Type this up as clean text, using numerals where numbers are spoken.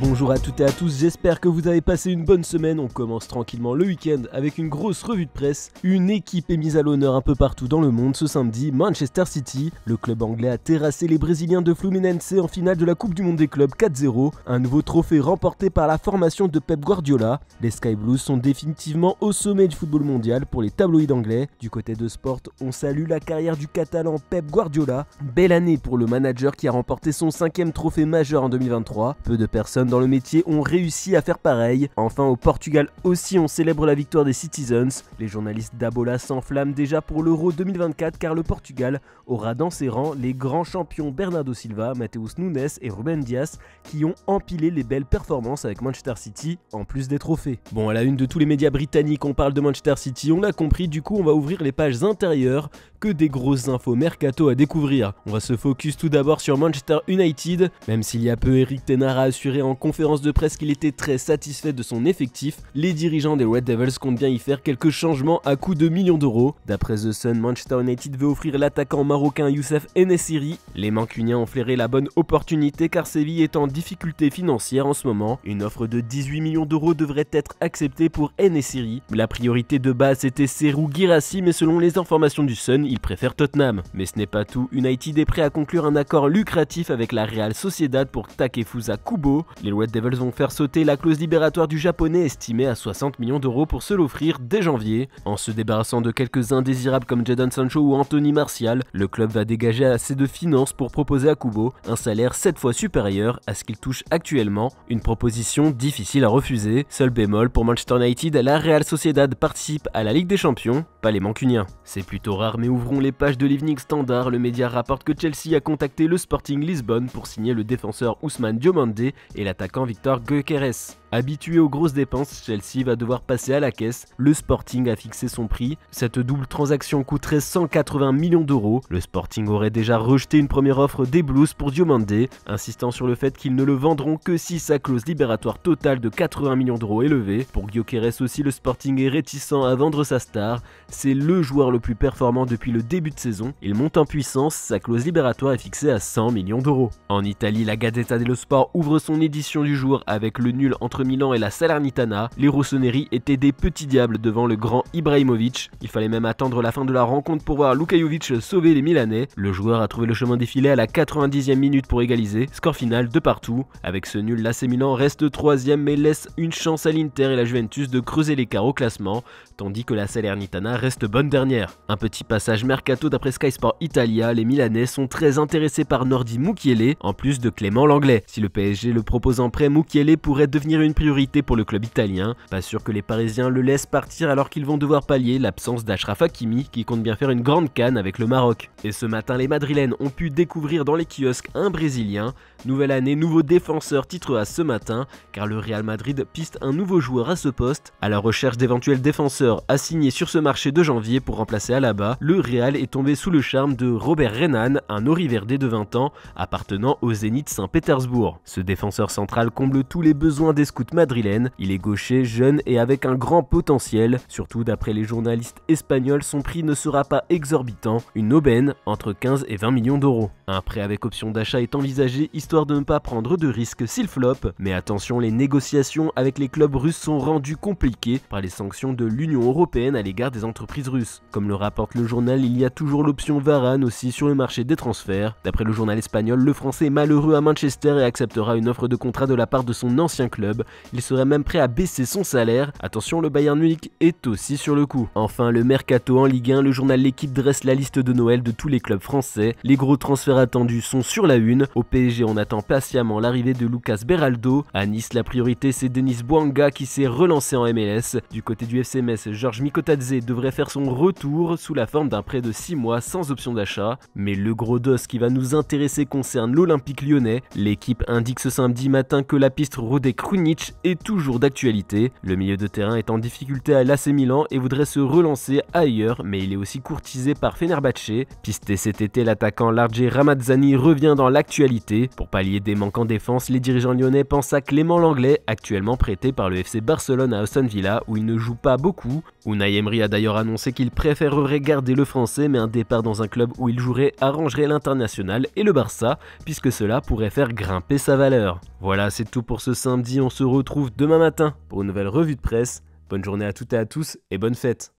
Bonjour à toutes et à tous, j'espère que vous avez passé une bonne semaine. On commence tranquillement le week-end avec une grosse revue de presse. Une équipe est mise à l'honneur un peu partout dans le monde ce samedi, Manchester City. Le club anglais a terrassé les Brésiliens de Fluminense en finale de la Coupe du Monde des clubs 4-0. Un nouveau trophée remporté par la formation de Pep Guardiola. Les Sky Blues sont définitivement au sommet du football mondial pour les tabloïds anglais. Du côté de Sport, on salue la carrière du Catalan Pep Guardiola. Belle année pour le manager qui a remporté son 5e trophée majeur en 2023. Peu de personnes dans le métier ont réussi à faire pareil. Enfin au Portugal aussi on célèbre la victoire des Citizens. Les journalistes d'Abola s'enflamment déjà pour l'Euro 2024 car le Portugal aura dans ses rangs les grands champions Bernardo Silva, Mateus Nunes et Ruben Dias qui ont empilé les belles performances avec Manchester City en plus des trophées. Bon, à la une de tous les médias britanniques on parle de Manchester City, on l'a compris, du coup on va ouvrir les pages intérieures, que des grosses infos mercato à découvrir. On va se focus tout d'abord sur Manchester United, même s'il y a peu Eric Ten Hag a assuré en conférence de presse qu'il était très satisfait de son effectif, les dirigeants des Red Devils comptent bien y faire quelques changements à coût de millions d'euros. D'après The Sun, Manchester United veut offrir l'attaquant marocain Youssef En-Nesyri. Les Mancuniens ont flairé la bonne opportunité car Séville est en difficulté financière en ce moment. Une offre de 18 millions d'euros devrait être acceptée pour En-Nesyri. La priorité de base était Serhou Guirassy, mais selon les informations du Sun, il préfère Tottenham. Mais ce n'est pas tout, United est prêt à conclure un accord lucratif avec la Real Sociedad pour Takefusa Kubo. Les Red Devils vont faire sauter la clause libératoire du japonais estimée à 60 millions d'euros pour se l'offrir dès janvier. En se débarrassant de quelques indésirables comme Jadon Sancho ou Anthony Martial, le club va dégager assez de finances pour proposer à Kubo un salaire 7 fois supérieur à ce qu'il touche actuellement, une proposition difficile à refuser. Seul bémol pour Manchester United, la Real Sociedad participe à la Ligue des Champions, pas les Mancuniens. C'est plutôt rare mais ouvrons les pages de l'Evening Standard, le média rapporte que Chelsea a contacté le Sporting Lisbonne pour signer le défenseur Ousmane Diomandé et l'attaquant Victor Gyökeres. Habitué aux grosses dépenses, Chelsea va devoir passer à la caisse. Le Sporting a fixé son prix. Cette double transaction coûterait 180 millions d'euros. Le Sporting aurait déjà rejeté une première offre des Blues pour Diomandé, insistant sur le fait qu'ils ne le vendront que si sa clause libératoire totale de 80 millions d'euros est levée. Pour Gyökeres aussi, le Sporting est réticent à vendre sa star. C'est le joueur le plus performant depuis le début de saison. Il monte en puissance, sa clause libératoire est fixée à 100 millions d'euros. En Italie, la Gazzetta dello Sport ouvre son édition du jour avec le nul entre Milan et la Salernitana. Les rossoneri étaient des petits diables devant le grand Ibrahimovic. Il fallait même attendre la fin de la rencontre pour voir Luka Jovic sauver les Milanais. Le joueur a trouvé le chemin défilé à la 90e minute pour égaliser. Score final de partout. Avec ce nul, l'AC Milan reste 3e mais laisse une chance à l'Inter et la Juventus de creuser l'écart au classement, tandis que la Salernitana reste bonne dernière. Un petit passage mercato d'après Sky Sport Italia, les Milanais sont très intéressés par Nordi Mukiele en plus de Clément Langlais. Si le PSG le propose en prêt, Mukiele pourrait devenir une priorité pour le club italien. Pas sûr que les Parisiens le laissent partir alors qu'ils vont devoir pallier l'absence d'Achraf Hakimi qui compte bien faire une grande canne avec le Maroc. Et ce matin, les Madrilènes ont pu découvrir dans les kiosques un Brésilien. Nouvelle année, nouveau défenseur, titre A ce matin, car le Real Madrid piste un nouveau joueur à ce poste. À la recherche d'éventuels défenseurs à signer sur ce marché de janvier pour remplacer Alaba, le Real est tombé sous le charme de Robert Renan, un oriverdé de 20 ans appartenant au Zénith Saint-Pétersbourg. Ce défenseur central comble tous les besoins des scouts madrilènes. Il est gaucher, jeune et avec un grand potentiel. Surtout d'après les journalistes espagnols, son prix ne sera pas exorbitant, une aubaine entre 15 et 20 millions d'euros. Un prêt avec option d'achat est envisagé histoire de ne pas prendre de risques s'il floppe. Mais attention, les négociations avec les clubs russes sont rendues compliquées par les sanctions de l'Union européenne à l'égard des entreprises russes. Comme le rapporte le journal, il y a toujours l'option Varane aussi sur le marché des transferts. D'après le journal espagnol, le Français est malheureux à Manchester et acceptera une offre de contrat de la part de son ancien club. Il serait même prêt à baisser son salaire. Attention, le Bayern Munich est aussi sur le coup. Enfin, le mercato en Ligue 1, le journal L'Équipe dresse la liste de Noël de tous les clubs français. Les gros transferts attendus sont sur la une. Au PSG, on attend patiemment l'arrivée de Lucas Beraldo. À Nice, la priorité c'est Denis Bouanga qui s'est relancé en MLS. Du côté du FC Metz, Georges Mikotadze devrait faire son retour sous la forme d'un prêt de 6 mois sans option d'achat. Mais le gros dos qui va nous intéresser concerne l'Olympique Lyonnais. L'équipe indique ce samedi matin que la piste Rodé Krunic Ibrahimovic est toujours d'actualité. Le milieu de terrain est en difficulté à l'AC Milan et voudrait se relancer ailleurs, mais il est aussi courtisé par Fenerbahçe. Pisté cet été, l'attaquant Large Ramazzani revient dans l'actualité. Pour pallier des manques en défense, les dirigeants lyonnais pensent à Clément Lenglet, actuellement prêté par le FC Barcelone à Aston Villa où il ne joue pas beaucoup. Unai Emery a d'ailleurs annoncé qu'il préférerait garder le français, mais un départ dans un club où il jouerait arrangerait l'international et le Barça, puisque cela pourrait faire grimper sa valeur. Voilà, c'est tout pour ce samedi, on se retrouve demain matin pour une nouvelle revue de presse. Bonne journée à toutes et à tous et bonne fête.